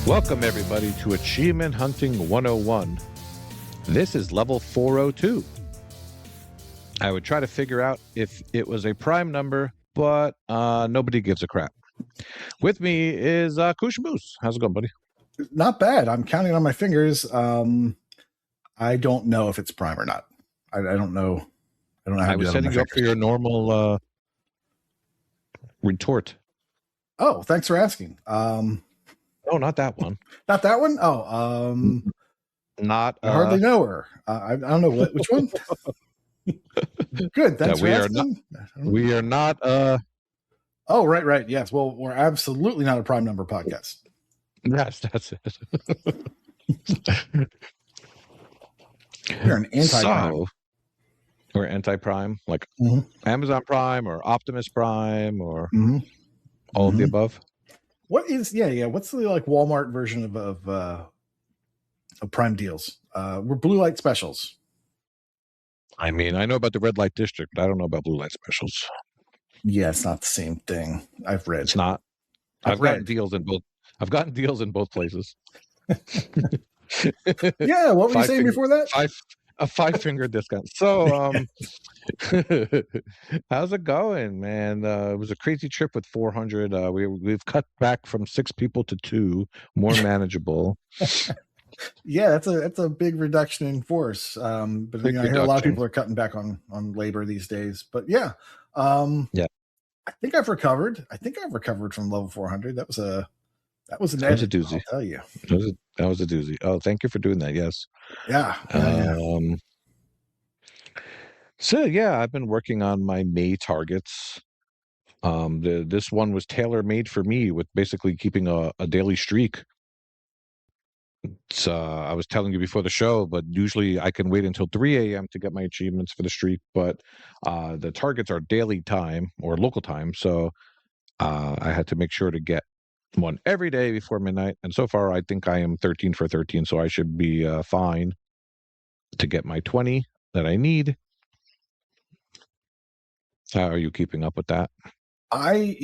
Welcome, everybody, to Achievement Hunting 101. This is level 402. I would try to figure out if it was a prime number, but nobody gives a crap. With me is KooshMoose. How's it going, buddy? Not bad. I'm counting on my fingers. I don't know if it's prime or not. I don't know. I don't know how to do that on my setting you up for your normal retort. Oh, thanks for asking. No, not that one. Not that one? Oh, not. I hardly know her. I don't know which one. Good. Thanks for asking. We are not. Oh, right. Yes. Well, we're absolutely not a prime number podcast. Yes, that's it. We're an anti-prime. So, we're anti-prime, like Amazon Prime or Optimus Prime or all of the above. What is what's the like Walmart version of Prime deals? We're blue light specials. I mean, I know about the red light district, but I don't know about blue light specials. Yeah, it's not the same thing. I've read. It's not. I've gotten deals in both. I've gotten deals in both places. Yeah, what were you saying before that? A 5-finger discount. So, how's it going, man? It was a crazy trip with 400. We've cut back from 6 people to 2, more manageable. Yeah, that's a big reduction in force. But I hear a lot of people are cutting back on labor these days. But yeah, I think I've recovered. From level 400. That was a doozy. I'll tell you. That was a doozy. Oh, thank you for doing that. Yes. Yeah. So yeah, I've been working on my May targets. This one was tailor-made for me with basically keeping a daily streak. So I was telling you before the show, but usually I can wait until 3 a.m. to get my achievements for the streak. But the targets are daily time or local time, so I had to make sure to get one every day before midnight. And so far, I think I am 13 for 13, so I should be fine to get my 20 that I need. How are you keeping up with that? I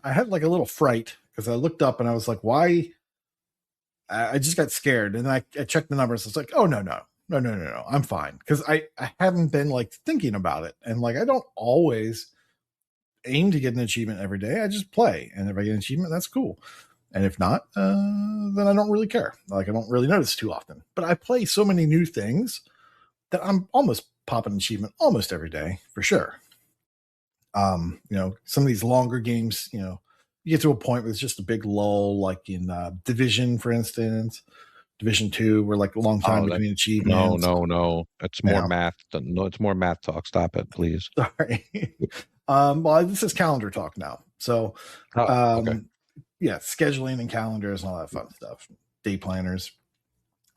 had like a little fright because I looked up and I was like, why? I just got scared. And then I checked the numbers. I was like, oh, no, I'm fine. Because I haven't been like thinking about it. And like, I don't always aim to get an achievement every day. I just play. And if I get an achievement, that's cool. And if not, then I don't really care. Like, I don't really notice too often. But I play so many new things that I'm almost popping an achievement almost every day for sure. Some of these longer games, you get to a point where it's just a big lull, like in Division, for instance, Division 2, where like a long time between achievements. No. It's more math. No, it's more math talk. Stop it, please. Sorry. Well, this is calendar talk now. So, okay. Yeah, scheduling and calendars and all that fun stuff, day planners.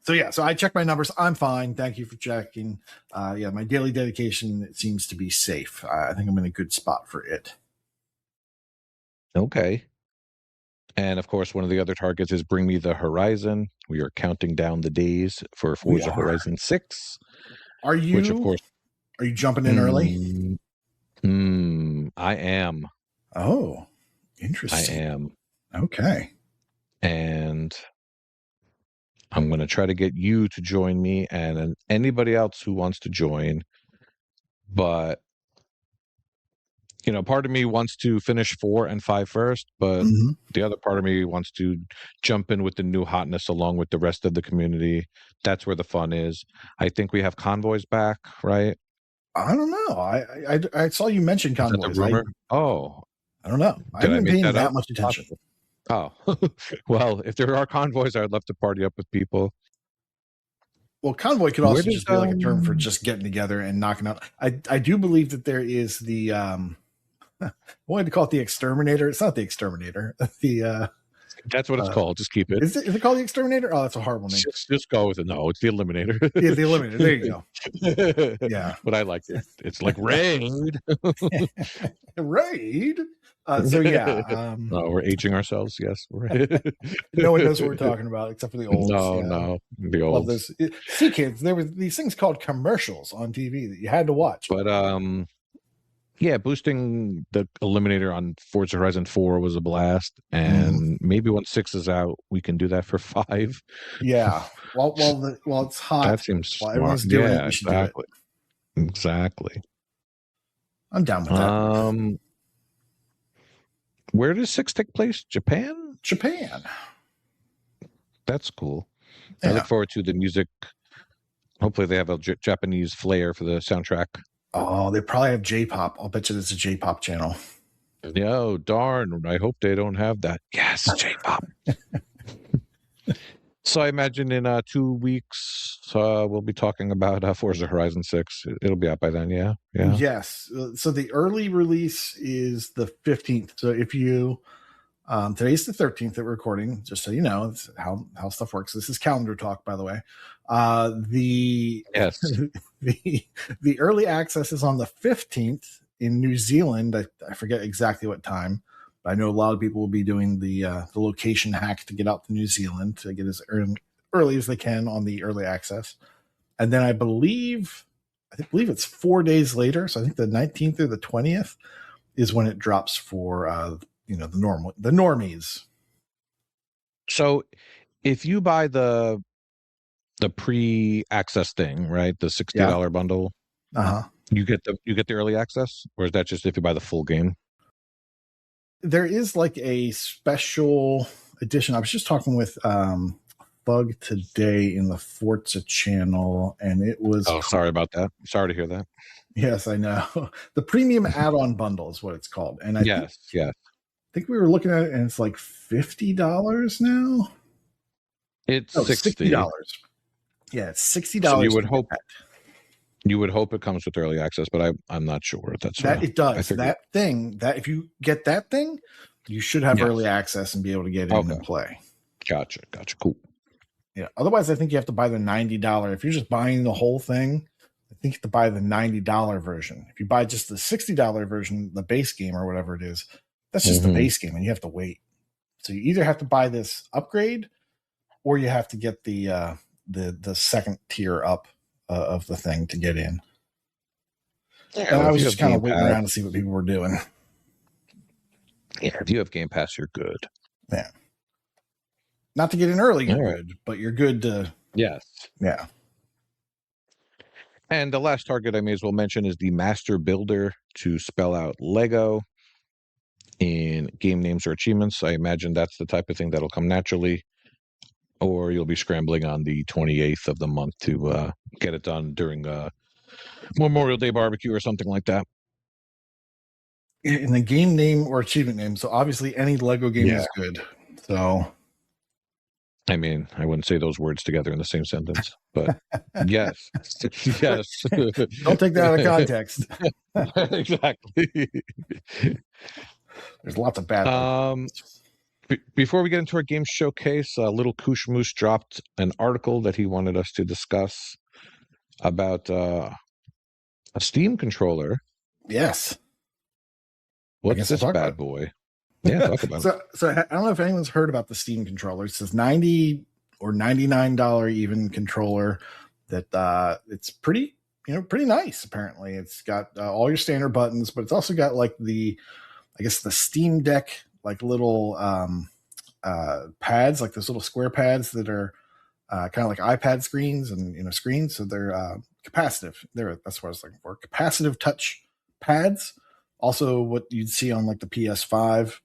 So I checked my numbers. I'm fine. Thank you for checking. My daily dedication, it seems to be safe. I think I'm in a good spot for it. Okay. And of course, one of the other targets is Bring Me the Horizon. We are counting down the days for Forza Horizon 6. Are you? Which, of course, are you jumping in early? I am. Oh, interesting. I am. Okay. And I'm going to try to get you to join me and anybody else who wants to join. But, part of me wants to finish 4 and 5 first, but the other part of me wants to jump in with the new hotness along with the rest of the community. That's where the fun is. I think we have convoys back, right? I don't know. I saw you mention convoys. I don't know. I haven't been paying that much attention. Oh, well, if there are convoys, I'd love to party up with people. Well, convoy could also just be like a term for just getting together and knocking out. I do believe that there is the I wanted to call it the exterminator. It's not the exterminator. That's what it's called. Just keep it. Is it called the exterminator? Oh, that's a horrible name. Just go with it. No, it's the eliminator. Yeah, the eliminator. There you go. Yeah, but I like it. It's like raid. Raid. We're aging ourselves. Yes, no one knows what we're talking about except for the olds. No, the olds. See, kids, there were these things called commercials on TV that you had to watch. But Yeah, boosting the Eliminator on Forza Horizon 4 was a blast, Mhm. and maybe when 6 is out, we can do that for 5. Yeah. While it's That hot, seems while smart. everyone's doing it, Yeah, we should do it. exactly. Exactly. I'm down with that. Um, where does 6 take place? Japan? Japan. That's cool. I look Yeah. forward to the music. Hopefully, they have a Japanese flair for the soundtrack. Oh, they probably have J-pop. I'll bet you there's a J-pop channel. No, darn. I hope they don't have that. Yes, J-pop. So I imagine in 2 weeks we'll be talking about Forza Horizon 6. It'll be out by then, yeah? Yeah. Yes. So the early release is the 15th. So if you today's the 13th that we're recording, just so you know, it's how stuff works. This is calendar talk, by the way. The Yes. the early access is on the 15th in New Zealand. I forget exactly what time, but I know a lot of people will be doing the location hack to get out to New Zealand to get as early as they can on the early access. And then I believe it's 4 days later. So I think the 19th or the 20th is when it drops for the normies. So if you buy the pre-access thing, right, the $60 Yeah. bundle, Uh-huh. you get the early access, or is that just if you buy the full game? There is like a special edition. I was just talking with Bug today in the Forza channel, and it was Oh, sorry about that. Sorry to hear that. yes, I know. The premium add-on bundle is what it's called. And I Yes, yes. think we were looking at it and it's like $50 now. It's No, 60. $60. Yeah, it's So $60 to get that. you would hope it comes with early access, but I'm not sure. That's That it I does. figured. That thing, that if you get that thing, you should have Yes. early access and be able to get in Okay. and play. Gotcha. Cool. Yeah. Otherwise, I think you have to buy the $90. If you're just buying the whole thing, I think you have to buy the $90 version. If you buy just the $60 version, the base game or whatever it is, that's just the base game, and you have to wait. So you either have to buy this upgrade, or you have to get the second tier up of the thing to get in. Yeah, And well, I if was you just have kind Game of waiting Pass, around to see what people were doing. yeah, if you have Game Pass, you're good. Yeah. Not to get in early, you're All right. good, but you're good to. Yes. Yeah. And the last target I may as well mention is the Master Builder, to spell out Lego in game names or achievements. I imagine that's the type of thing that'll come naturally, or you'll be scrambling on the 28th of the month to get it done during Memorial Day barbecue or something like that. In the game name or achievement name. So obviously any Lego game is good. So I mean, I wouldn't say those words together in the same sentence, but yes, yes. don't take that out of context. Exactly. There's lots of bad. Before we get into our game showcase, little KooshMoose dropped an article that he wanted us to discuss about a Steam controller. Yes. What's this bad boy? Yeah, talk about it. So I don't know if anyone's heard about the Steam controller. It's this $90 or $99 even controller that it's pretty nice. Apparently, it's got all your standard buttons, but it's also got like the Steam Deck like little pads, like those little square pads that are kind of like iPad screens and screens. So they're capacitive. That's what I was looking for. Capacitive touch pads. Also, what you'd see on like the PS5.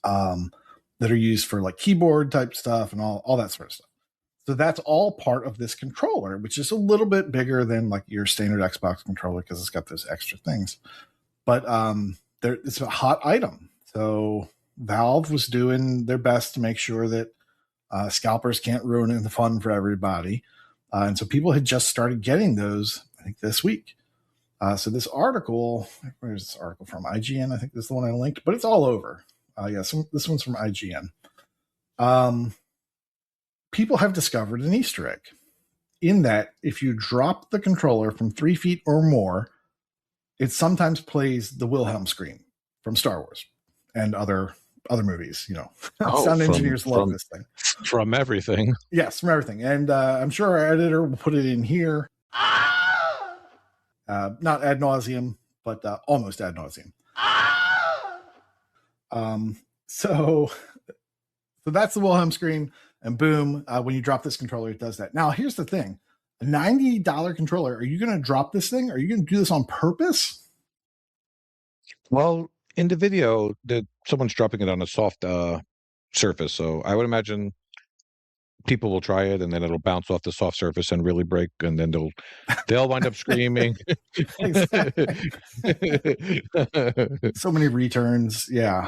That are used for like keyboard type stuff and all that sort of stuff. So that's all part of this controller, which is a little bit bigger than like your standard Xbox controller because it's got those extra things. But it's a hot item. So Valve was doing their best to make sure that scalpers can't ruin the fun for everybody. And so people had just started getting those, I think, this week. So this article, where's this article from? IGN, I think this is the one I linked, but it's all over. This one's from IGN. People have discovered an Easter egg in that if you drop the controller from 3 feet or more, it sometimes plays the Wilhelm scream from Star Wars and other movies. Sound engineers love this thing. From everything. Yes, from everything. And I'm sure our editor will put it in here. Not ad nauseum, but almost ad nauseum. So that's the Wilhelm scream, and boom, when you drop this controller, it does that. Now, here's the thing: a $90 controller. Are you going to drop this thing? Are you going to do this on purpose? Well, in the video, someone's dropping it on a soft surface, so I would imagine people will try it, and then it'll bounce off the soft surface and really break, and then they'll wind up screaming. Exactly. So many returns. Yeah.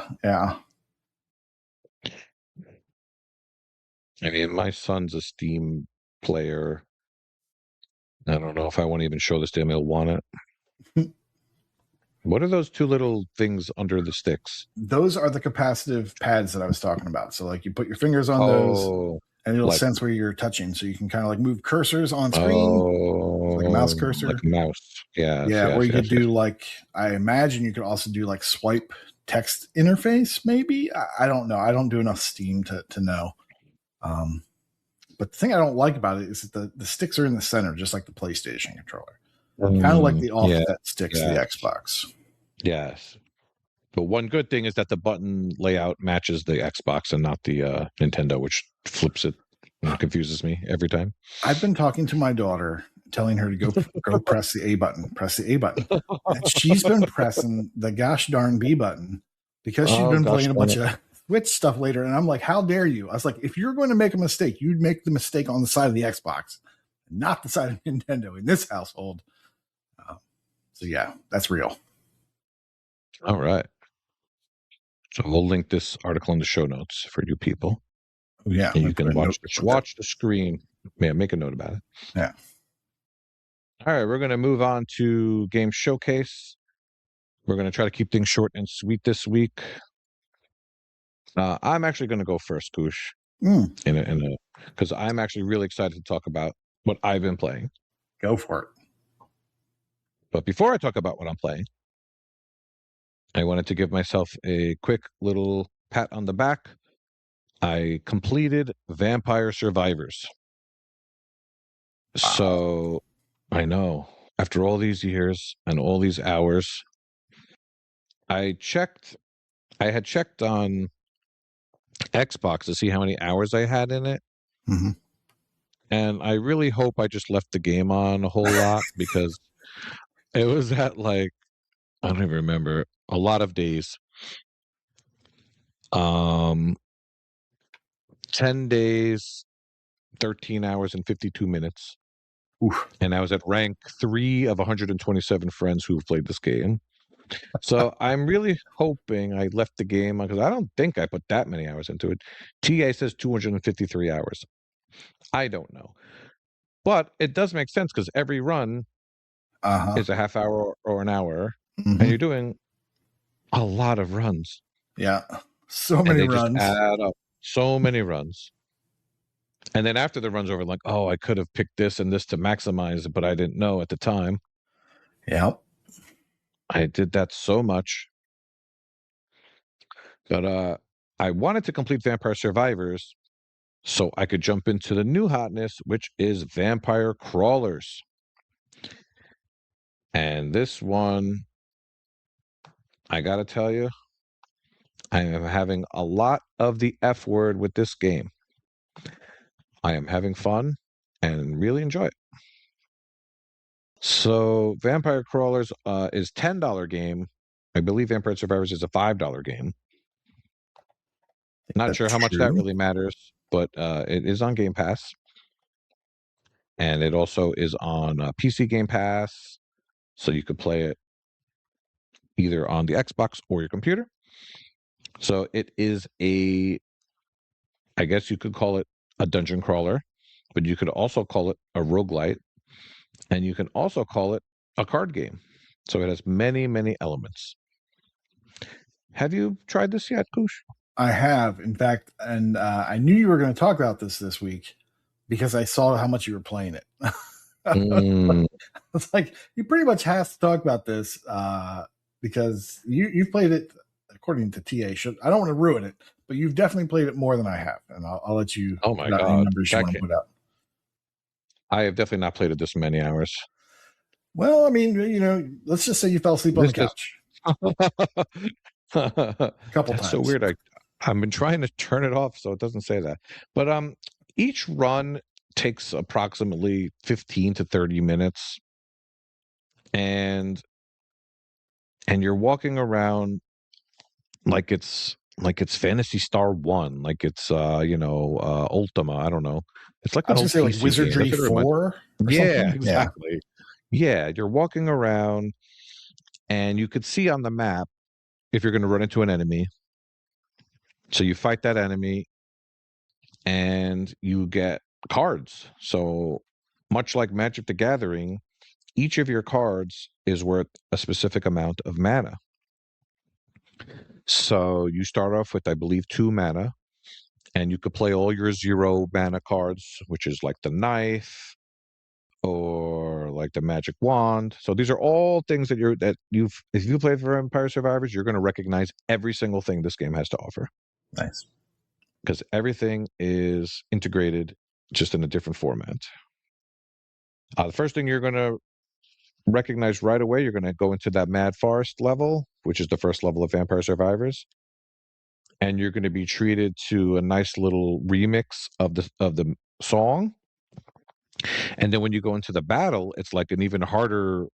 I mean, my son's a Steam player. I don't know if I want to even show this to him. He'll want it. What are those two little things under the sticks? Those are the capacitive pads that I was talking about. So, like, you put your fingers on those, Oh, and it'll like sense where you're touching. So you can kind of like move cursors on screen, like a mouse cursor. like a mouse. Yes, Yeah, or yes, you yes, could yes. do like, I imagine you could also do like swipe text interface, maybe. I don't know. I don't do enough Steam to know. But the thing I don't like about it is that the sticks are in the center, just like the PlayStation controller. Kind of like the Yeah, offset sticks to the Xbox. yes. But one good thing is that the button layout matches the Xbox and not the Nintendo, which flips it and confuses me every time. I've been talking to my daughter, telling her to go press the A button, press the A button. And she's been pressing the gosh darn B button because she's been playing a bunch of Switch stuff later. And I'm like, how dare you? I was like, if you're going to make a mistake, you'd make the mistake on the side of the Xbox, not the side of Nintendo in this household. So yeah, that's real. All right. So we'll link this article in the show notes for you people. Yeah, and you can watch the screen. Yeah, make a note about it. Yeah. All right, we're going to move on to Game Showcase. We're going to try to keep things short and sweet this week. I'm actually going to go first, Koosh, because I'm actually really excited to talk about what I've been playing. Go for it. But before I talk about what I'm playing, I wanted to give myself a quick little pat on the back. I completed Vampire Survivors. Wow. So I know, after all these years and all these hours, I had checked on Xbox to see how many hours I had in it. Mm-hmm. And I really hope I just left the game on a whole lot because it was at like, I don't even remember, a lot of days. 10 days, 13 hours and 52 minutes. Oof. And I was at rank 3 of 127 friends who've played this game. So I'm really hoping I left the game because I don't think I put that many hours into it. TA says 253 hours. I don't know. But it does make sense because every run is a half hour or an hour. Mm-hmm. And you're doing a lot of runs. Yeah. So many runs. Just add up. So many runs. And then after the run's over, like, oh, I could have picked this and this to maximize it, but I didn't know at the time. Yep. I did that so much. But I wanted to complete Vampire Survivors so I could jump into the new hotness, which is Vampire Crawlers. And this one, I gotta tell you, I am having a lot of the F word with this game. I am having fun and really enjoy it. So Vampire Crawlers is $10 game. I believe Vampire Survivors is a $5 game. Not sure how much that really matters, but it is on Game Pass. And it also is on PC Game Pass, so you could play it either on the Xbox or your computer. So it is I guess you could call it a dungeon crawler, but you could also call it a roguelite, and you can also call it a card game. So it has many, many elements. Have you tried this yet, Koosh? I have, in fact, and I knew you were going to talk about this week because I saw how much you were playing it. It's like, you pretty much have to talk about this because you've played it, according to TA. I don't want to ruin it, but you've definitely played it more than I have, and I'll let you put out any numbers you want to put out. I have definitely not played it this many hours. Well, I mean, let's just say you fell asleep on This the just couch a couple that's so times. weird. I've been trying to turn it off so it doesn't say that. But each run takes approximately 15 to 30 minutes, and you're walking around like it's Fantasy Star 1, like it's Ultima, I don't know. It's like I an was gonna old say like PC game. That's Wizardry what it reminds. 4 or Yeah, something. Yeah. exactly. Yeah, you're walking around and you could see on the map if you're going to run into an enemy. So you fight that enemy and you get cards. So much like Magic the Gathering, each of your cards is worth a specific amount of mana. So you start off with, I believe, 2 mana, and you could play all your 0 mana cards, which is like the knife or like the magic wand. So these are all things if you play for Empire Survivors, you're going to recognize every single thing this game has to offer Nice. because everything is integrated just in a different format. The first thing you're going to recognize right away, you're going to go into that Mad Forest level, which is the first level of Vampire Survivors, and you're going to be treated to a nice little remix of the song. And then when you go into the battle, it's like an even harder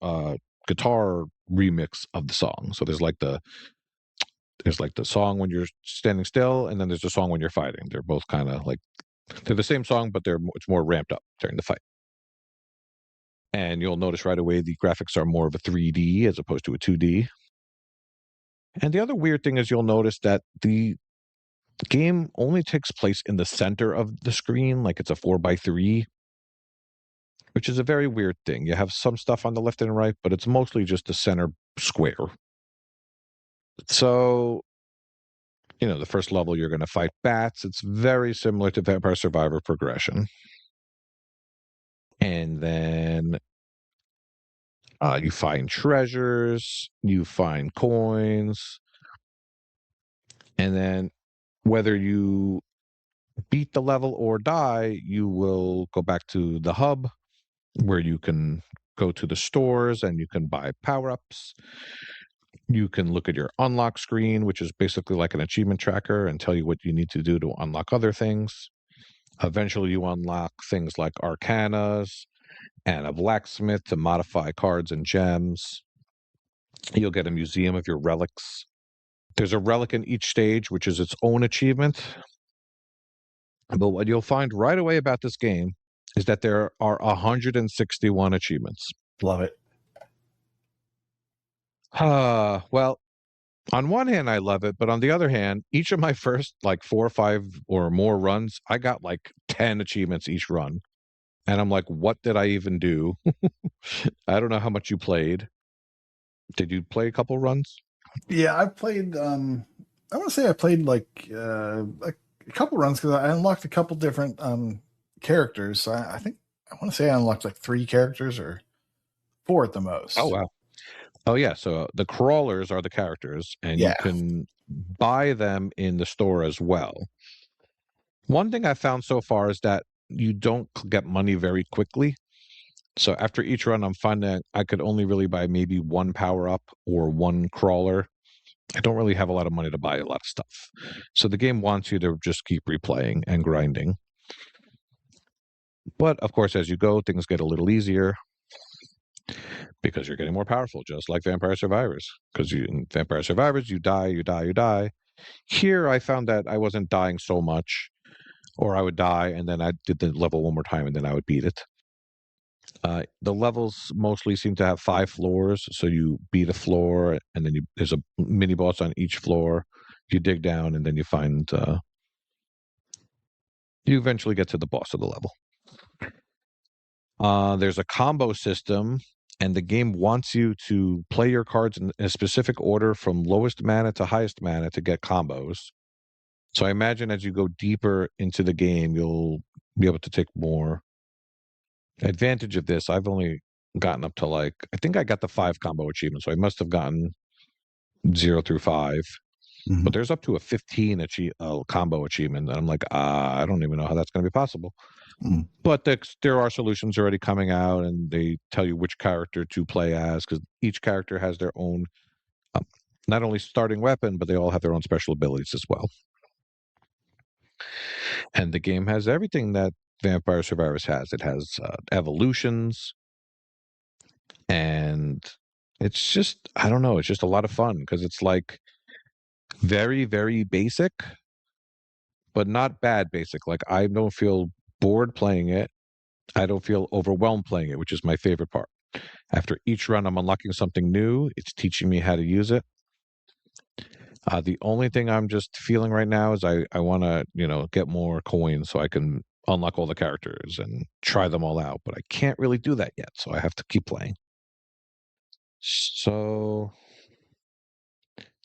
guitar remix of the song. So there's like the song when you're standing still, and then there's the song when you're fighting. They're both kind of like they're the same song, but it's more ramped up during the fight. And you'll notice right away the graphics are more of a 3D as opposed to a 2D. And the other weird thing is you'll notice that the game only takes place in the center of the screen, like it's a 4x3, which is a very weird thing. You have some stuff on the left and right, but it's mostly just the center square. So, the first level you're going to fight bats. It's very similar to Vampire Survivor progression. And then you find treasures, you find coins, and then whether you beat the level or die, you will go back to the hub where you can go to the stores and you can buy power-ups. You can look at your unlock screen, which is basically like an achievement tracker, and tell you what you need to do to unlock other things. Eventually, you unlock things like arcanas and a blacksmith to modify cards and gems. You'll get a museum of your relics. There's a relic in each stage, which is its own achievement. But what you'll find right away about this game is that there are 161 achievements. Love it. Well, on one hand, I love it, but on the other hand, each of my first like 4 or 5 or more runs, I got like 10 achievements each run. And I'm like, what did I even do? I don't know how much you played. Did you play a couple runs? Yeah, I've played. I want to say I played like a couple runs because I unlocked a couple different characters. So I think I want to say I unlocked like 3 characters or 4 at the Oh, most. wow. Oh, yeah. So the crawlers are the characters, and you Yeah. can buy them in the store as well. One thing I found so far is that you don't get money very quickly. So after each run, I'm finding I could only really buy maybe 1 power-up or 1 crawler. I don't really have a lot of money to buy a lot of stuff. So the game wants you to just keep replaying and grinding. But of course, as you go, things get a little easier because you're getting more powerful, just like Vampire Survivors. Because in Vampire Survivors, you die, you die, you die. Here, I found that I wasn't dying so much, or I would die and then I did the level one more time and then I would beat it. The levels mostly seem to have 5 floors, so you beat a floor and then there's a mini boss on each floor. You dig down and then you find you eventually get to the boss of the level. There's a combo system, and the game wants you to play your cards in a specific order from lowest mana to highest mana to get combos. So I imagine as you go deeper into the game, you'll be able to take more advantage of this. I've only gotten up to I think I got the 5 combo achievement, so I must have gotten 0 through 5. Mhm. But there's up to a 15 combo achievement, and I'm like, I don't even know how that's going to be possible. Mm. But there are solutions already coming out, and they tell you which character to play as because each character has their own, um, not only starting weapon, but they all have their own special abilities as well. And the game has everything that Vampire Survivors has. It has evolutions, and it's just, I don't know, it's just a lot of fun because it's like very, very basic, but not bad basic. Like, I don't feel bored playing it. I don't feel overwhelmed playing it, which is my favorite part. After each run, I'm unlocking something new. It's teaching me how to use it. The only thing I'm just feeling right now is I want to, get more coins so I can unlock all the characters and try them all out. But I can't really do that yet, so I have to keep playing. So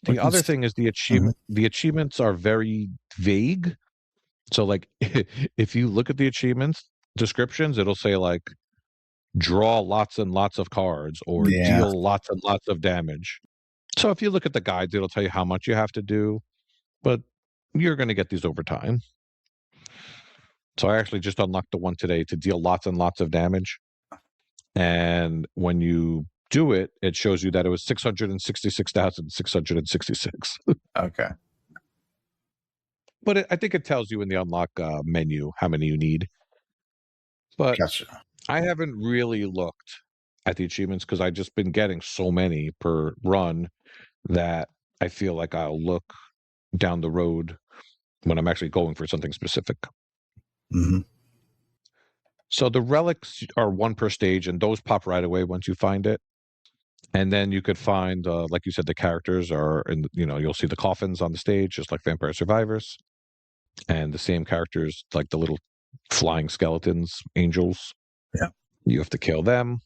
the Like you other said, thing is mhm. the achievements are very vague. So like if you look at the achievements descriptions, it'll say like draw lots and lots of cards or Yeah. deal lots and lots of damage. So if you look at the guides, it'll tell you how much you have to do, but you're going to get these over time. So I actually just unlocked the one today to deal lots and lots of damage. And when you do it, it shows you that it was 666,666. Okay. But I think it tells you in the unlock menu how many you need. But Gotcha. I haven't really looked at the achievements because I've just been getting so many per run that I feel like I'll look down the road when I'm actually going for something specific. Mhm. So the relics are one per stage, and those pop right away once you find it. And then you could find, like you said, the characters are, you'll see the coffins on the stage, just like Vampire Survivors, and the same characters, like the little flying skeletons, angels. Yeah. You have to kill them.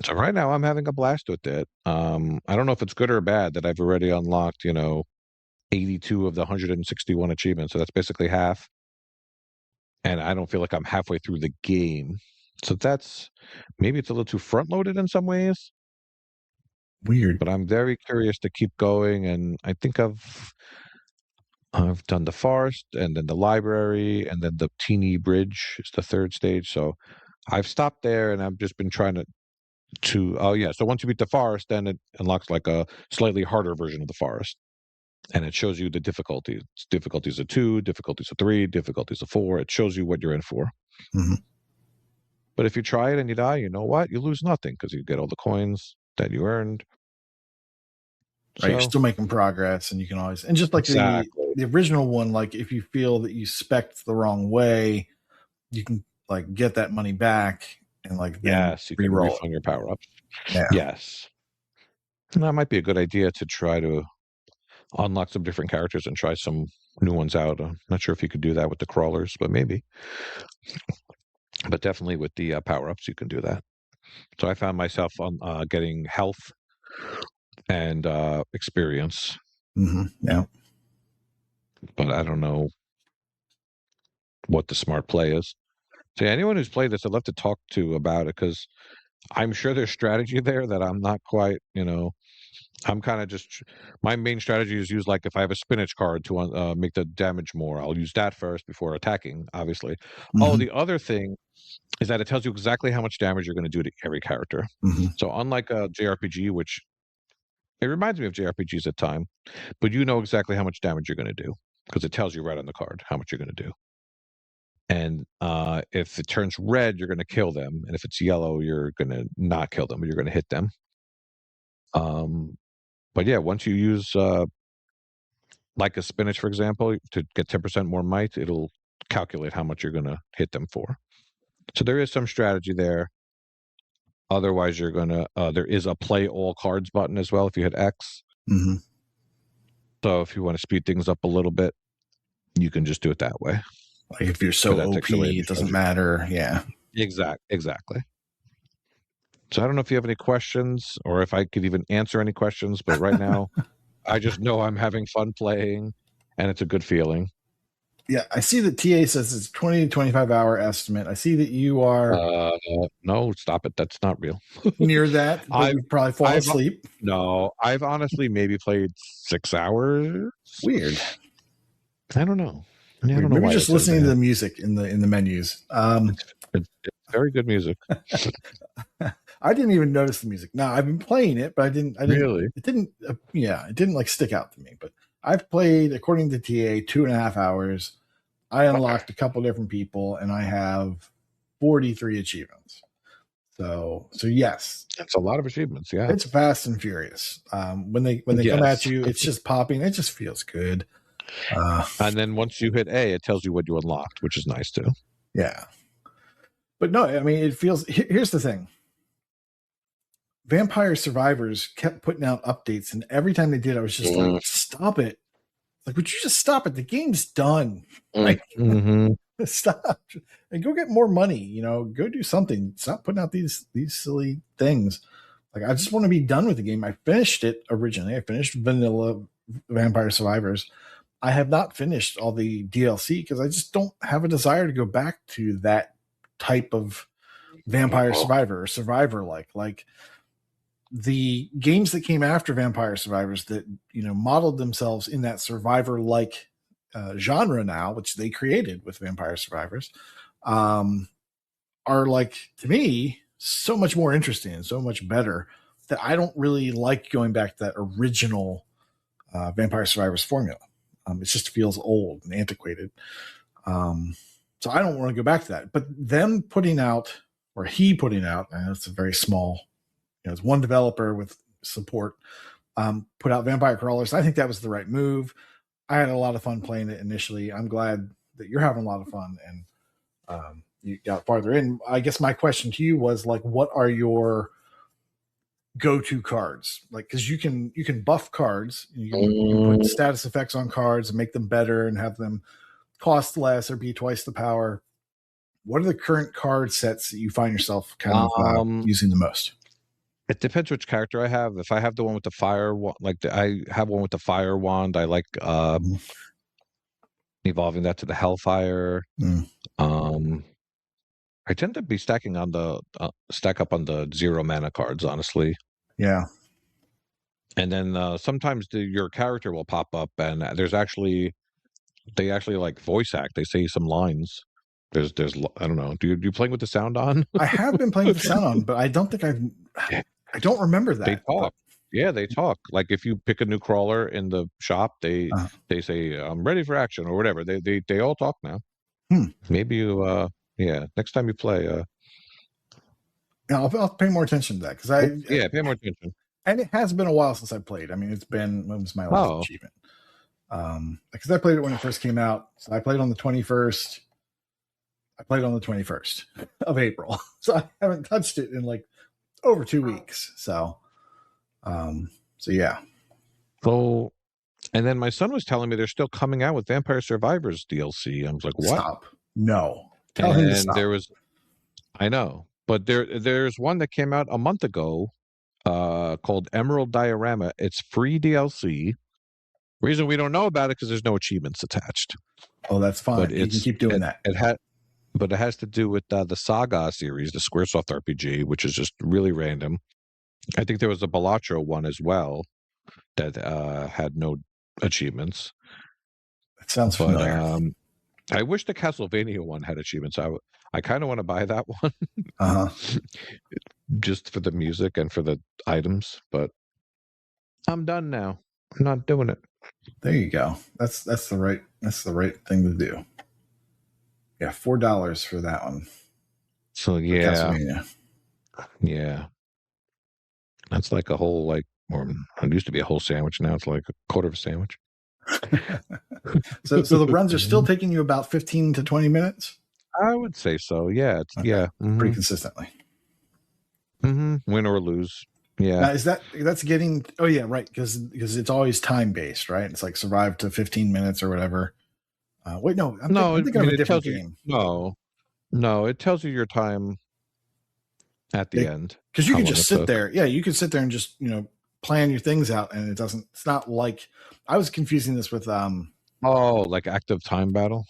So right now, I'm having a blast with it. I don't know if it's good or bad that I've already unlocked, 82 of the 161 achievements. So that's basically half. And I don't feel like I'm halfway through the game. So maybe it's a little too front loaded in some ways, Weird. but I'm very curious to keep going. And I think I've done the forest and then the library and then the teeny bridge is the third stage. So I've stopped there and I've just been trying oh yeah. So once you beat the forest, then it unlocks like a slightly harder version of the forest. And it shows you the difficulties. Difficulties of 2, difficulties of 3, difficulties of 4. It shows you what you're in for. Mhm. But if you try it and you die, you know what? You lose nothing because you get all the coins that you earned. Right. You're So still making progress, and you can always, and just like exactly. the original one, like if you feel that you spec'd the wrong way, you can like get that money back and like then Yes, you can re-roll it. refund your power ups. Yeah. Yes. And that might be a good idea to try to unlock some different characters and try some new ones out. I'm not sure if you could do that with the crawlers, but maybe. But definitely with the power ups, you can do that. So I found myself on getting health and experience, Yeah. but I don't know what the smart play is. So anyone who's played this, I'd love to talk to about it because I'm sure there's strategy there that I'm not quite, I'm kind of just my main strategy is use like if I have a spinach card to make the damage more, I'll use that first before attacking, obviously. Oh, Hmm. the other thing is that it tells you exactly how much damage you're going to do to every character. Hmm. So unlike a JRPG, which it reminds me of JRPGs at time, but you know exactly how much damage you're going to do because it tells you right on the card how much you're going to do. And if it turns red, you're going to kill them, and if it's yellow, you're going to not kill them, but you're going to hit them. Um, but yeah, once you use like a spinach, for example, to get 10% more might, it'll calculate how much you're going to hit them for. So there is some strategy there. Otherwise, you're going to, there is a play all cards button as well if you hit X. Hmm. So if you want to speed things up a little bit, you can just do it that way Like if you're because so that takes away OP, any it doesn't strategy. matter. Yeah. Exactly. So I don't know if you have any questions or if I could even answer any questions, but right now I just know I'm having fun playing and it's a good feeling. Yeah, I see that TA says it's 20 to 25 hour estimate. I see that you are No, stop it. That's not real. near that, but I've you've probably fallen I've asleep. no, I've honestly maybe played 6 hours. Weird. I don't know. I Weird. don't know Maybe why just it says listening to that. the music in the menus. It's very good music. I didn't even notice the music. No, I've been playing it, but I didn't. Really? It didn't. Yeah, it didn't like stick out to me. But I've played, according to TA, 2.5 hours. I unlocked a couple different people, and I have 43 achievements. So yes, It's a lot of achievements, yeah. it's fast and furious. When they come at Yes. you, it's just popping. It just feels good. And then once you hit A, it tells you what you unlocked, which is nice too. Yeah, but no, I mean, it feels. Here's the thing: Vampire Survivors kept putting out updates, and every time they did, I was just like, "Stop it! Like, would you just stop it? The game's done. Like, stop and go get more money. You know, go do something. Stop putting out these silly things. Like, I just want to be done with the game. I finished it originally. I finished Vanilla Vampire Survivors. I have not finished all the DLC because I just don't have a desire to go back to that type of Vampire Survivor or Survivor like the games that came after Vampire Survivors that, you know, modeled themselves in that Survivor like genre now, which they created with Vampire Survivors, are, like, to me, so much more interesting and so much better that I don't really like going back to that original Vampire Survivors formula. It just feels old and antiquated. So I don't want to go back to that. But them putting out, or he putting out, and it's a very small, you know, it's one developer with support, put out Vampire Crawlers. I think that was the right move. I had a lot of fun playing it initially. I'm glad that you're having a lot of fun and you got farther in. I guess my question to you was, like, what are your go-to cards? Like, because you can buff cards, you can put status effects on cards and make them better and have them cost less or be twice the power. What are the current card sets that you find yourself kind of using the most? It depends which character I have. If I have the one with the fire, I have one with the fire wand. I like evolving that to the hellfire. I tend to be stacking on the stack up on the 0 mana cards, honestly. Yeah. And then sometimes your character will pop up, and they actually like voice act. They say some lines. There's I don't know. Do you playing with the sound on? I have been playing with the sound on, but I don't think I don't remember that. They talk. Yeah, they talk. Like, if you pick a new crawler in the shop, they say, "I'm ready for action," or whatever. They all talk now. Maybe you next time you play, yeah, I'll pay more attention to that because pay more attention. And it has been a while since I played. I mean, when was my last achievement? Because I played it when it first came out. So I played on the 21st. I played on the 21st of April. So I haven't touched it in like over 2 weeks. So yeah. So, and then my son was telling me they're still coming out with Vampire Survivors DLC. I was like, what? Stop. No. Tell him to stop. I know, but there's one that came out a month ago called Emerald Diorama. It's free DLC. Reason we don't know about it because there's no achievements attached. Oh, that's fine. But you can keep doing that. But it has to do with the Saga series, the Squaresoft RPG, which is just really random. I think there was a Balatro one as well that had no achievements. That sounds familiar. I wish the Castlevania one had achievements. I kind of want to buy that one. Just for the music and for the items, but I'm done now. I'm not doing it. There you go. That's the right thing to do. Yeah, $4 for that one. So yeah. That's like a whole, like, or it used to be a whole sandwich. Now it's like a quarter of a sandwich. So the runs are still taking you about 15 to 20 minutes? I would say so. Yeah. Okay. Pretty consistently. Win or lose. Yeah. Now, that's getting, oh yeah, right. Because it's always time based, right? It's like survive to 15 minutes or whatever. Wait, no, I'm thinking of a different game. No, it tells you your time at the end. Because you can just sit there. Yeah, you can sit there and just, you know, plan your things out, and it's not like, I was confusing this with Oh, like active time battle.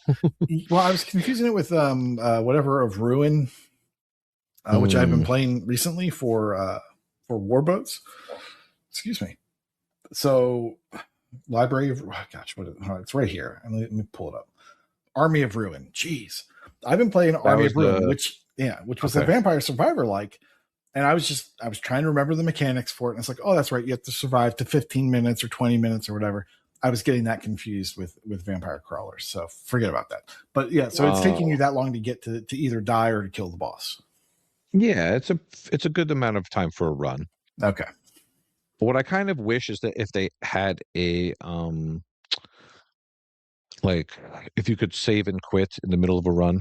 Well, I was confusing it with whatever of Ruin, which I've been Mm, playing recently for warboats. Excuse me. So, Library of gosh, it's right here. And let me pull it up. Army of Ruin. Jeez, I've been playing that Army was of Ruin, the which was a okay. Vampire Survivor like. And I was trying to remember the mechanics for it. And it's like, oh, that's right. You have to survive to 15 minutes or 20 minutes or whatever. I was getting that confused with Vampire Crawlers. So forget about that. But yeah, so it's taking you Oh, that long to get to either die or to kill the boss. yeah, it's a good amount of time for a run. Okay. But what I kind of wish is that if they had a like if you could save and quit in the middle of a run.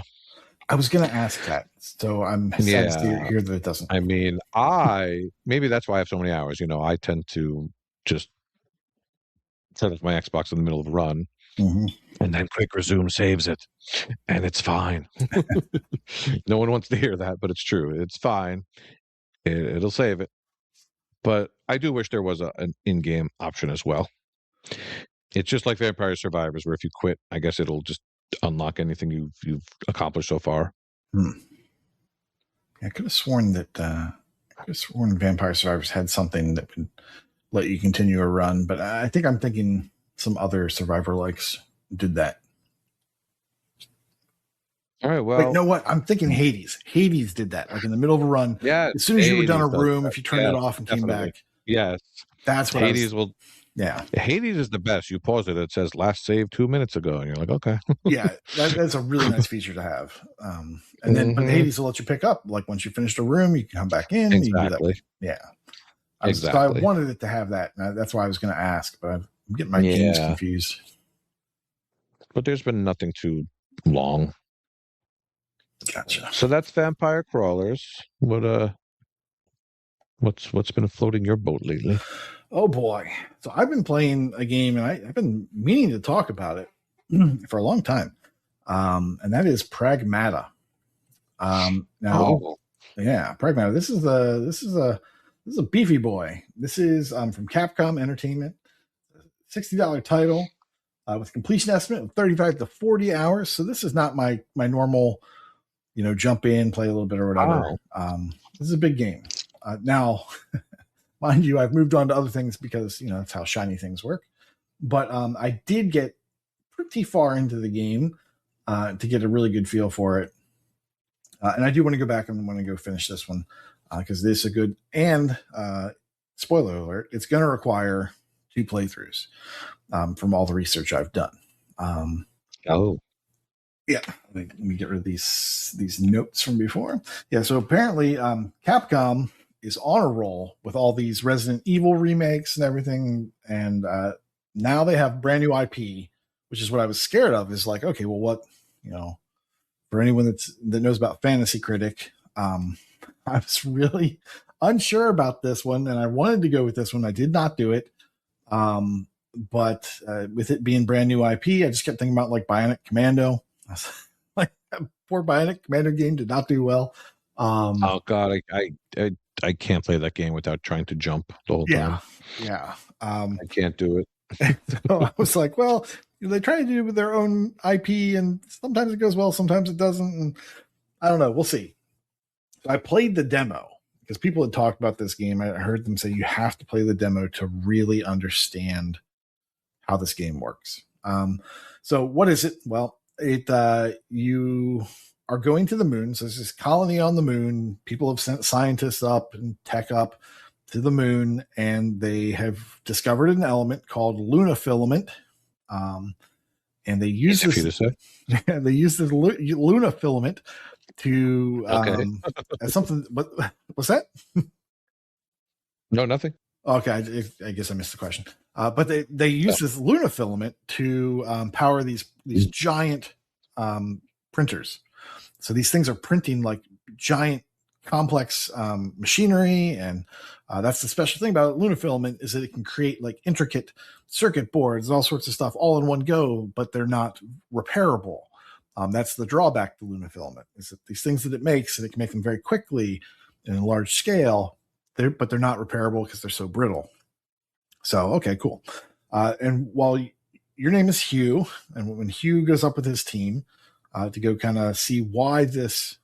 I was going to ask that. So I'm sad to Yeah, hear that it doesn't. I mean, I maybe that's why I have so many hours. I tend to just set up my Xbox in the middle of a run Mhm. and then quick resume saves it, and it's fine. No one wants to hear that, but it's true. It's fine. It'll save it. But I do wish there was an in-game option as well. It's just like Vampire Survivors, where if you quit, I guess it'll just unlock anything you've accomplished so far. Hmm. I could have sworn that Vampire Survivors had something that would let you continue a run, but I think I'm thinking some other Survivor likes did that. All right. Wait, Well, know what? I'm thinking Hades. Hades did that. Like in the middle of a run, yes, as soon as you were done a Hades does room, that. if you turned it Yes, off and came definitely. back, Yes, that's what I was. Hades will. Yeah, Hades is the best. You pause it, it says last save 2 minutes ago, and you're like, okay. yeah, that's a really nice feature to have. And then, but Hmm. Hades will let you pick up. Like once you finished a room, you can come back in. You can do that. Exactly. Yeah, I Exactly. wanted it to have that. And that's why I was going to ask, but I'm getting my games Yeah, confused. but there's been nothing too long. Gotcha. So that's Vampire Crawlers. What's been floating your boat lately? Oh boy. So I've been playing a game and I've been meaning to talk about it for a long time. And that is Pragmata. Now, Oh, yeah, Pragmata. This is a beefy boy. This is from Capcom Entertainment, $60 title with completion estimate of 35 to 40 hours. So this is not my normal, jump in, play a little bit or whatever. wow. This is a big game. Now, mind you, I've moved on to other things because that's how shiny things work. But I did get pretty far into the game to get a really good feel for it, and I do want to go back and want to go finish this one because this is a good and spoiler alert, it's going to require 2 playthroughs from all the research I've done. Um, Oh, yeah, let me get rid of these notes from before. Yeah, so apparently Capcom is on a roll with all these Resident Evil remakes and everything, and now they have brand new IP, which is what I was scared of. Is like, okay, well, what for anyone that knows about Fantasy Critic, I was really unsure about this one, and I wanted to go with this one. I did not do it, but with it being brand new IP, I just kept thinking about like Bionic Commando. I was like, that poor Bionic Commando game did not do well. oh God, I can't play that game without trying to jump the whole Yeah, time. yeah. I can't do it. So I was like, well, they try to do with their own IP, and sometimes it goes well, sometimes it doesn't. And I don't know. We'll see. So I played the demo because people had talked about this game. I heard them say you have to play the demo to really understand how this game works. So what is it? Well, you are going to the moon. So there's this colony on the moon. People have sent scientists up and tech up to the moon, and they have discovered an element called lunafilament. Um, and they use Easy for you this to say. they use this lunafilament to Okay. as something. What was that? No, nothing. Okay, I guess I missed the question. But they use this Luna filament to power these giant printers. So these things are printing like giant, complex machinery, and that's the special thing about Luna filament is that it can create like intricate circuit boards, all sorts of stuff, all in one go, but they're not repairable. That's the drawback to Luna filament is that these things that it makes, and it can make them very quickly in a large scale, but they're not repairable because they're so brittle. So okay, cool. And while your name is Hugh, and when Hugh goes up with his team to go kind of see why this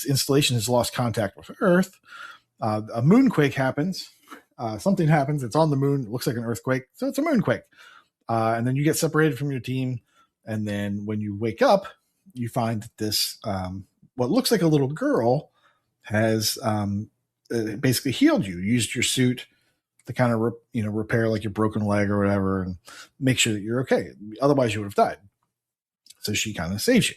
installation has lost contact with Earth, a moonquake happens. Something happens. It's on the moon. It looks like an earthquake, so it's a moonquake. And then you get separated from your team, and then when you wake up, you find that this what looks like a little girl has basically healed you. Used your suit to kind of repair like your broken leg or whatever, and make sure that you're okay. Otherwise, you would have died. So she kind of saves you.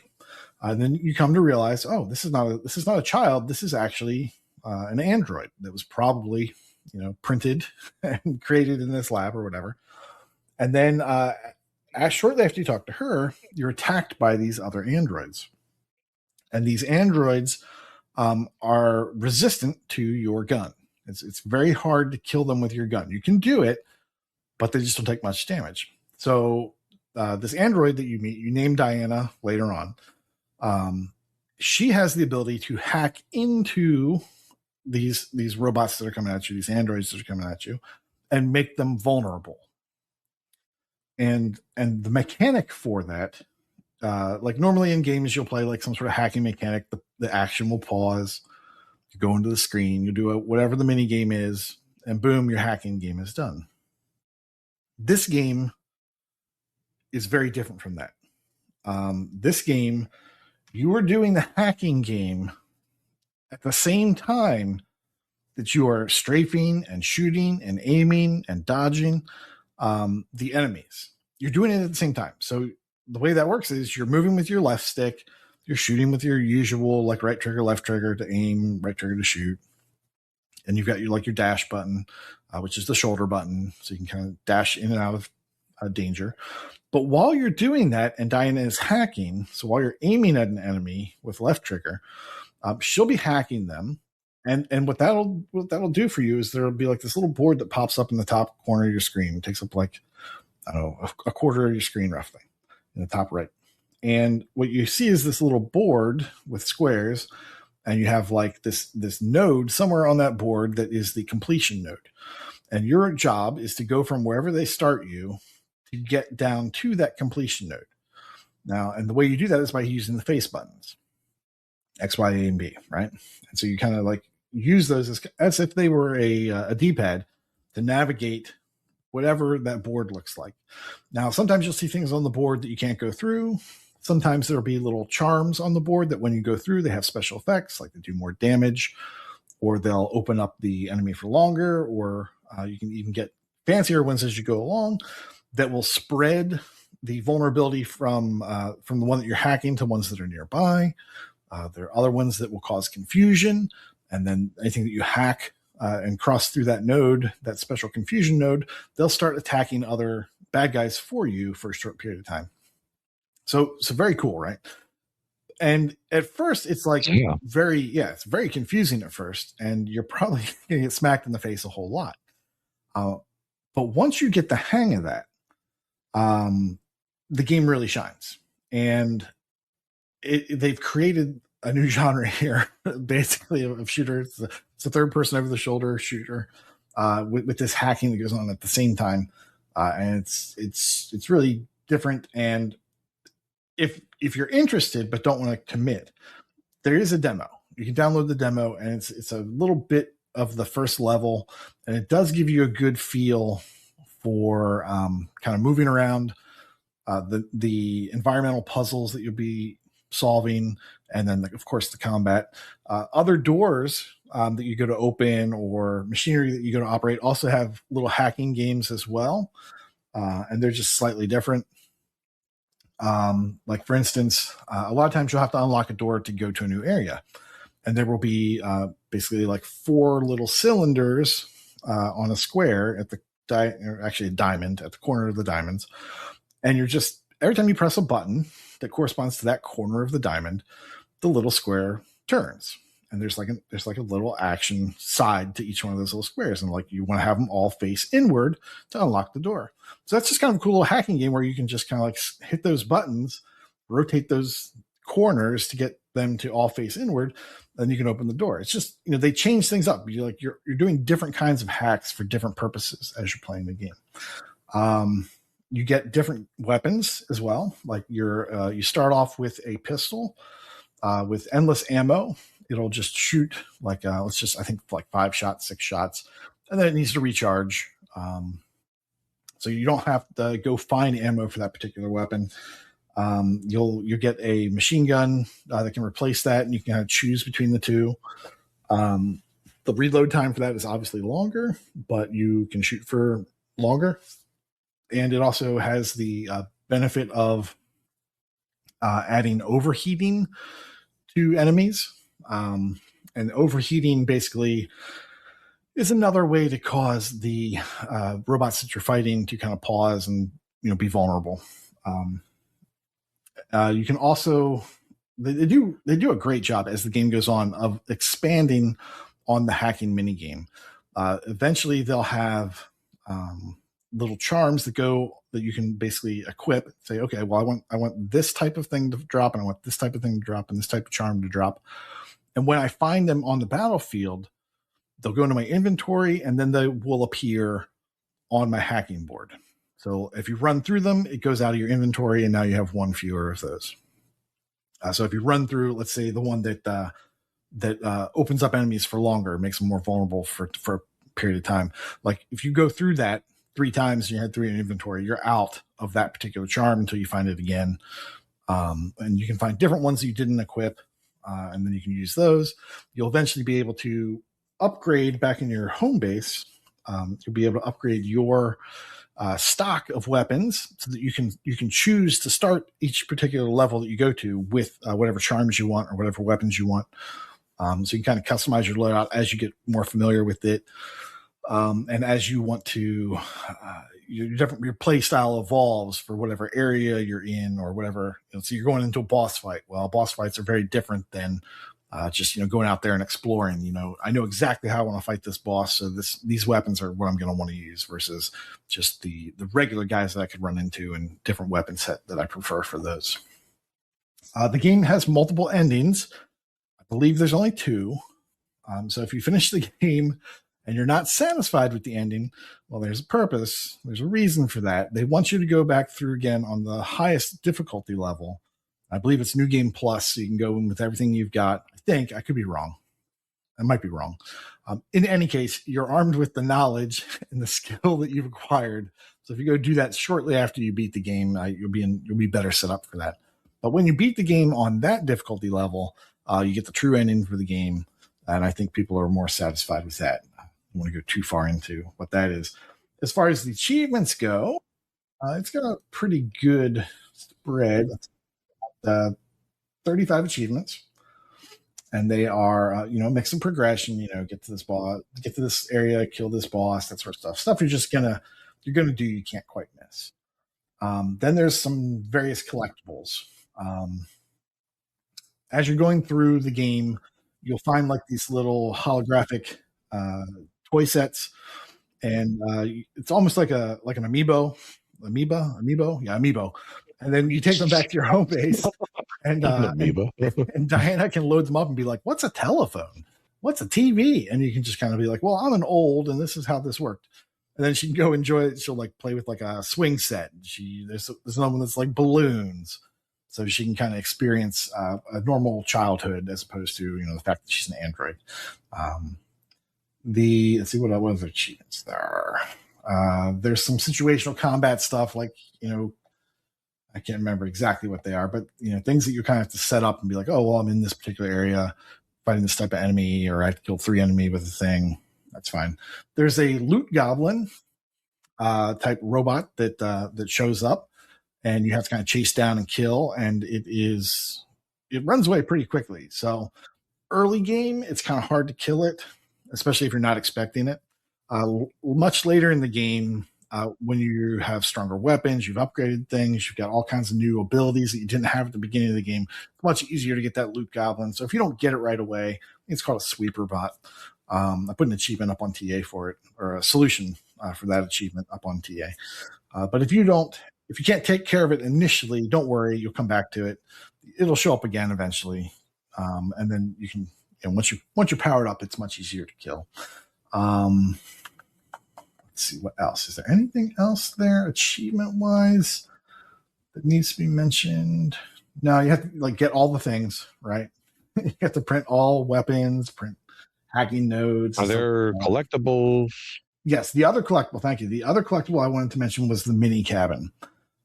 And then you come to realize, oh, this is not a child. This is actually an android that was probably printed and created in this lab or whatever. And then shortly after you talk to her, you're attacked by these other androids. And these androids are resistant to your gun. It's very hard to kill them with your gun. You can do it, but they just don't take much damage. So this android that you meet, you name Diana later on, she has the ability to hack into these robots that are coming at you, these androids that are coming at you, and make them vulnerable. And the mechanic for that, like normally in games, you'll play like some sort of hacking mechanic. The action will pause. You go into the screen, you do whatever the mini game is, and boom, your hacking game is done. This game is very different from that. This game, you are doing the hacking game at the same time that you are strafing and shooting and aiming and dodging the enemies. You're doing it at the same time. So the way that works is you're moving with your left stick, you're shooting with your usual like right trigger, left trigger to aim, right trigger to shoot, and you've got your dash button, which is the shoulder button, so you can kind of dash in and out of danger. But while you're doing that, and Diana is hacking, so while you're aiming at an enemy with left trigger, she'll be hacking them. And what that'll do for you is there'll be like this little board that pops up in the top corner of your screen. It takes up like, I don't know, a quarter of your screen roughly in the top right. And what you see is this little board with squares, and you have like this node somewhere on that board that is the completion node. And your job is to go from wherever they start you to get down to that completion node. Now, and the way you do that is by using the face buttons, X, Y, A, and B, right? And so you kind of like use those as if they were a D-pad to navigate whatever that board looks like. Now, sometimes you'll see things on the board that you can't go through. Sometimes there'll be little charms on the board that when you go through, they have special effects, like they do more damage, or they'll open up the enemy for longer, or you can even get fancier ones as you go along that will spread the vulnerability from the one that you're hacking to ones that are nearby. There are other ones that will cause confusion, and then anything that you hack and cross through that node, that special confusion node, they'll start attacking other bad guys for you for a short period of time. So very cool, right? And at first, it's like it's very confusing at first, and you're probably going to get smacked in the face a whole lot. But once you get the hang of that, the game really shines. And they've created a new genre here, basically, of shooter. It's a third-person over-the-shoulder shooter with this hacking that goes on at the same time, and it's really different. And if you're interested but don't want to commit, there is a demo. You can download the demo, and it's a little bit of the first level, and it does give you a good feel for kind of moving around, the environmental puzzles that you'll be solving, and then of course the combat. Other doors that you go to open or machinery that you go to operate also have little hacking games as well, and they're just slightly different. Like for instance, a lot of times you'll have to unlock a door to go to a new area, and there will be basically like 4 little cylinders on a square at the actually a diamond at the corner of the diamonds, and you're just every time you press a button that corresponds to that corner of the diamond, the little square turns, and there's like a little action side to each one of those little squares, and like you want to have them all face inward to unlock the door. So that's just kind of a cool little hacking game where you can just kind of like hit those buttons, rotate those corners to get them to all face inward, then you can open the door. It's just, they change things up. You're doing different kinds of hacks for different purposes as you're playing the game. You get different weapons as well. Like you start off with a pistol with endless ammo. It'll just shoot like let's just I think like 5 shots, 6 shots, and then it needs to recharge. So you don't have to go find ammo for that particular weapon. You'll get a machine gun that can replace that, and you can kind of choose between the two. The reload time for that is obviously longer, but you can shoot for longer, and it also has the benefit of adding overheating to enemies. And overheating basically is another way to cause the robots that you're fighting to kind of pause and be vulnerable. You can also they do a great job as the game goes on of expanding on the hacking mini game. Eventually, they'll have little charms that you can basically equip. Say, okay, well, I want this type of thing to drop, and I want this type of thing to drop, and this type of charm to drop. And when I find them on the battlefield, they'll go into my inventory, and then they will appear on my hacking board. So if you run through them, it goes out of your inventory, and now you have one fewer of those. So if you run through, let's say the one that opens up enemies for longer, makes them more vulnerable for a period of time. Like if you go through that 3 times and you had 3 in inventory, you're out of that particular charm until you find it again. And you can find different ones that you didn't equip, and then you can use those. You'll eventually be able to upgrade back in your home base. You'll be able to upgrade your stock of weapons so that you can choose to start each particular level that you go to with whatever charms you want or whatever weapons you want. So you can kind of customize your loadout as you get more familiar with it. And as you want to, your play style evolves for whatever area you're in or whatever. So you're going into a boss fight. Well, boss fights are very different than just going out there and exploring. I know exactly how I want to fight this boss, so these weapons are what I'm going to want to use versus just the regular guys that I could run into and different weapon set that I prefer for those. The game has multiple endings. I believe there's only 2. So if you finish the game and you're not satisfied with the ending, well, there's a purpose. There's a reason for that. They want you to go back through again on the highest difficulty level. I believe it's New Game Plus, so you can go in with everything you've got. I think. I could be wrong. I might be wrong. In any case, you're armed with the knowledge and the skill that you've acquired. So if you go do that shortly after you beat the game, you'll be better set up for that. But when you beat the game on that difficulty level, you get the true ending for the game. And I think people are more satisfied with that. I don't want to go too far into what that is. As far as the achievements go, it's got a pretty good spread. 35 achievements. And they are, mix and progression, get to this boss, get to this area, kill this boss, that sort of stuff. Stuff you're going to do, you can't quite miss. Then there's some various collectibles. As you're going through the game, you'll find like these little holographic toy sets, and it's almost like an amiibo, yeah, amiibo. And then you take them back to your home base, and Diana can load them up and be like, "What's a telephone? What's a TV?" And you can just kind of be like, "Well, I'm an old, and this is how this worked." And then she can go enjoy it. She'll like play with like a swing set. There's another one that's like balloons, so she can kind of experience a normal childhood as opposed to the fact that she's an android. Let's see what other achievements there are. There's some situational combat stuff like I can't remember exactly what they are, but things that you kind of have to set up and be like, oh well, I'm in this particular area fighting this type of enemy, or I have to kill 3 enemy with a thing. That's fine. There's a loot goblin type robot that shows up, and you have to kind of chase down and kill, and it runs away pretty quickly. So early game, it's kind of hard to kill it, especially if you're not expecting it. Much later in the game, when you have stronger weapons, you've upgraded things, you've got all kinds of new abilities that you didn't have at the beginning of the game, it's much easier to get that loot goblin. So if you don't get it right away, it's called a sweeper bot. I put an achievement up on TA for it, or a solution for that achievement up on TA. But if you can't take care of it initially, don't worry, you'll come back to it. It'll show up again eventually. And then you can, once you're powered up, it's much easier to kill. Let's Let's see what else. Is there anything else there achievement wise that needs to be mentioned? No, you have to like get all the things, right? You have to print all weapons, print hacking nodes Are and stuff there like that. collectibles? Yes, the other collectible, thank you. The other collectible I wanted to mention was the mini cabin.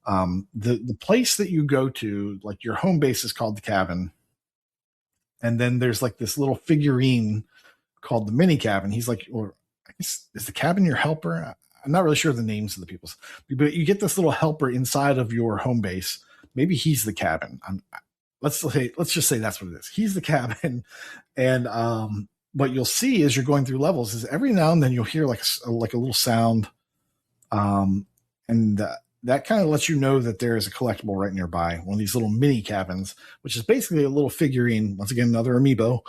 The place that you go to, like your home base is called the cabin. And then there's like this little figurine called the mini cabin. He's like, or I guess is the cabin your helper? I'm not really sure of the names of the people's, but you get this little helper inside of your home base. Maybe he's the cabin. Let's just say that's what it is. He's the cabin, and what you'll see as you're going through levels is every now and then you'll hear like a little sound, and that kind of lets you know that there is a collectible right nearby. One of these little mini cabins, which is basically a little figurine. Once again, another amiibo.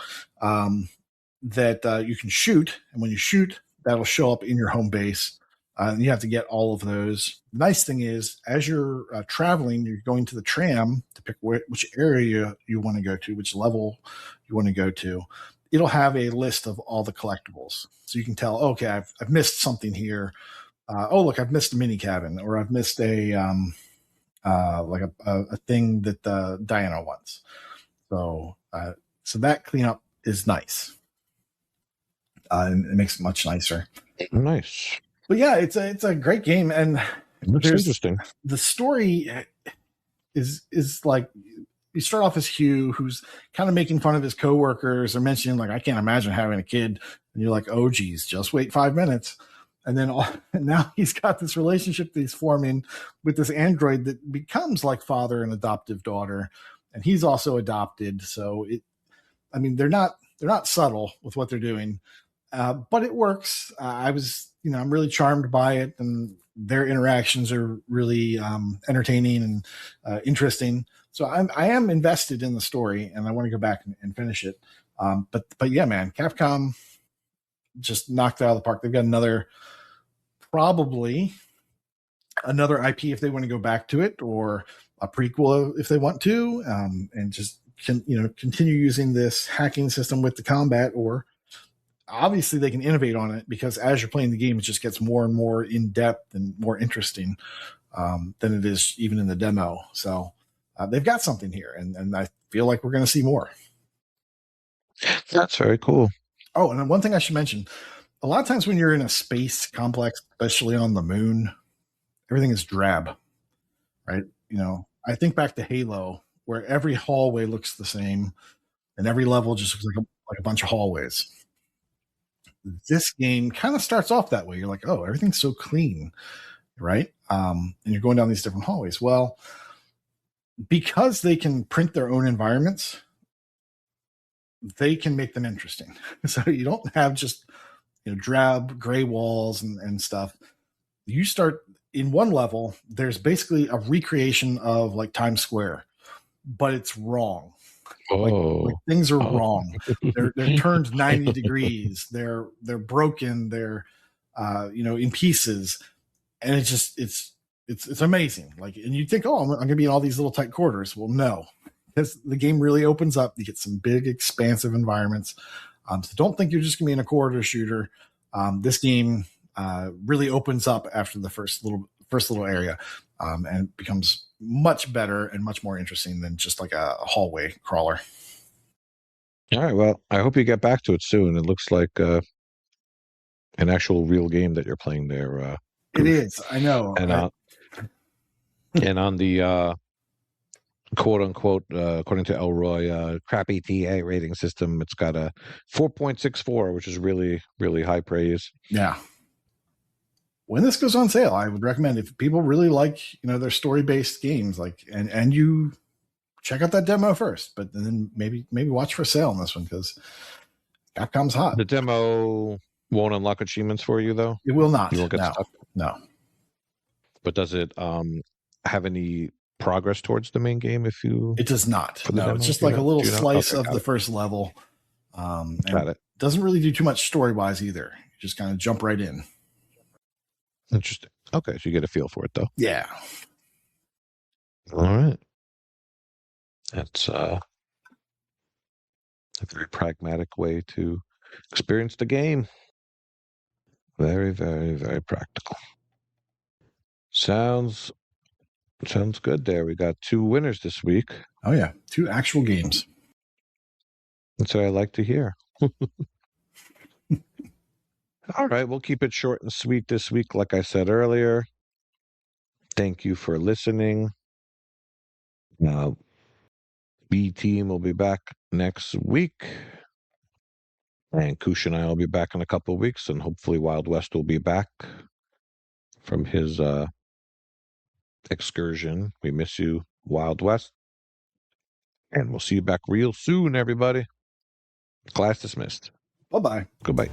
That you can shoot, and when you shoot, that'll show up in your home base. And you have to get all of those. The nice thing is, as you're traveling, you're going to the tram to pick which area you want to go to, which level you want to go to. It'll have a list of all the collectibles, so you can tell, okay, I've missed something here. Oh, look, I've missed a mini cabin, or I've missed a like a thing that Diana wants. So that cleanup is nice. And it makes it much nicer. Nice. But yeah, it's a great game, and Looks interesting. The story is like you start off as Hugh, who's kind of making fun of his coworkers or mentioning like, I can't imagine having a kid, and you're like, oh geez, just wait 5 minutes. And then and now he's got this relationship that he's forming with this android that becomes like father and adoptive daughter, and he's also adopted. So they're not subtle with what they're doing. But it works. I'm really charmed by it, and their interactions are really entertaining and interesting. So I am invested in the story, and I want to go back and finish it. But yeah, man, Capcom just knocked it out of the park. They've got probably another IP if they want to go back to it, or a prequel if they want to, and just continue using this hacking system with the combat, or obviously they can innovate on it, because as you're playing the game, it just gets more and more in depth and more interesting than it is even in the demo. So they've got something here, and I feel like we're going to see more. That's very cool. Oh, and one thing I should mention, a lot of times when you're in a space complex, especially on the moon, everything is drab, right? I think back to Halo, where every hallway looks the same and every level just looks like a bunch of hallways. This game kind of starts off that way. You're like, oh, everything's so clean, right? And you're going down these different hallways. Well, because they can print their own environments, they can make them interesting. So you don't have just drab gray walls and stuff. You start in one level, there's basically a recreation of like Times Square, but it's wrong. Like things are wrong. They're turned 90 degrees. They're broken. They're in pieces, and it's amazing. Like, and you think, oh, I'm going to be in all these little tight quarters. Well, no, because the game really opens up. You get some big, expansive environments. So don't think you're just going to be in a corridor shooter. This game really opens up after the first little area, and becomes much better and much more interesting than just like a hallway crawler. All right. Well, I hope you get back to it soon. It looks like an actual real game that you're playing there. It is. I know. And on the quote unquote, according to Elroy, crappy TA rating system, it's got a 4.64, which is really, really high praise. Yeah. When this goes on sale, I would recommend, if people really like, their story-based games, like, and you check out that demo first, but then maybe watch for sale on this one, because Capcom's hot. The demo won't unlock achievements for you, though? It will not. You won't get stuck? No. But does it have any progress towards the main game if you... It does not. No, it's just like a little slice of the first level. Got it. Doesn't really do too much story-wise either. You just kind of jump right in. Interesting. Okay, so you get a feel for it, though. Yeah. All right. That's a very pragmatic way to experience the game. Very, very, very practical. Sounds good there. We got 2 winners this week. Oh yeah, 2 actual games. That's what I like to hear. All right, we'll keep it short and sweet this week, like I said earlier. Thank you for listening. B team will be back next week. And Koosh and I will be back in a couple of weeks, and hopefully Wild West will be back from his excursion. We miss you, Wild West. And we'll see you back real soon, everybody. Class dismissed. Bye-bye. Goodbye.